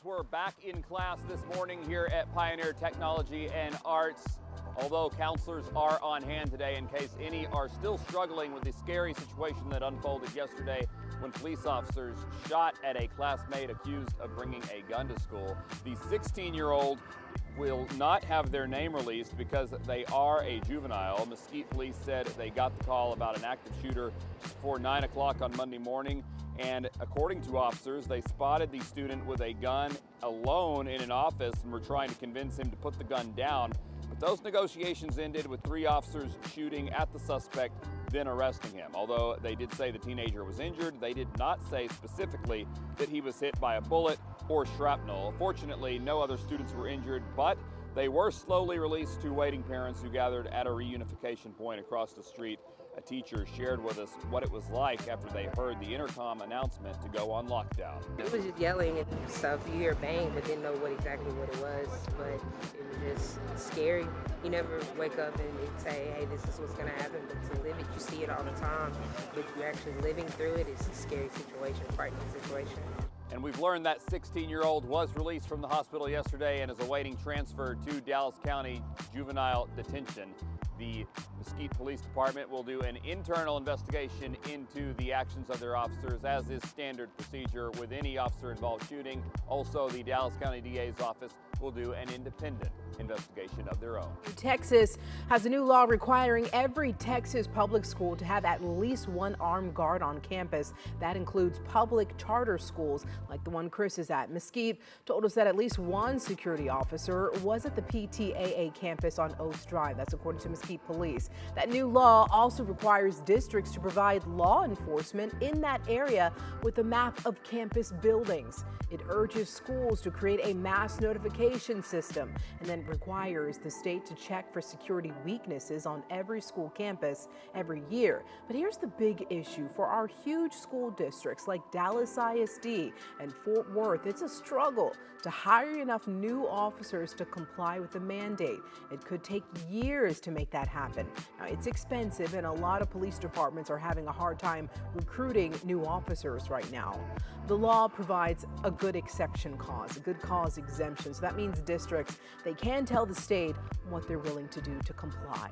were back in class this morning here at Pioneer Technology and Arts, although counselors are on hand today in case any are still struggling with the scary situation that unfolded yesterday when police officers shot at a classmate accused of bringing a gun to school. The 16-year-old will not have their name released because they are a juvenile. Mesquite police said they got the call about an active shooter just before 9 o'clock on Monday morning. And according to officers, they spotted the student with a gun alone in an office and were trying to convince him to put the gun down. But those negotiations ended with 3 officers shooting at the suspect, then arresting him. Although they did say the teenager was injured, they did not say specifically that he was hit by a bullet or shrapnel. Fortunately, no other students were injured, but they were slowly released to waiting parents who gathered at a reunification point across the street. A teacher shared with us what it was like after they heard the intercom announcement to go on lockdown. It was just yelling and stuff. You hear bang, but didn't know exactly what it was. But it was just scary. You never wake up and say, hey, this is what's going to happen. But to live it, you see it all the time. But you're actually living through it. It's a scary situation, frightening situation. And we've learned that 16-year-old was released from the hospital yesterday and is awaiting transfer to Dallas County Juvenile Detention. The Mesquite Police Department will do an internal investigation into the actions of their officers, as is standard procedure with any officer-involved shooting. Also, the Dallas County DA's office will do an independent investigation of their own. Texas has a new law requiring every Texas public school to have at least one armed guard on campus. That includes public charter schools like the one Chris is at. Mesquite told us that at least one security officer was at the PTAA campus on Oates Drive. That's according to Mesquite Police. That new law also requires districts to provide law enforcement in that area with a map of campus buildings. It urges schools to create a mass notification system and then requires the state to check for security weaknesses on every school campus every year. But here's the big issue for our huge school districts like Dallas ISD and Fort Worth. It's a struggle to hire enough new officers to comply with the mandate. It could take years to make that happen. Now, it's expensive and a lot of police departments are having a hard time recruiting new officers right now. The law provides a good exception clause, a good cause exemption. So that means districts, they can tell the state what they're willing to do to comply.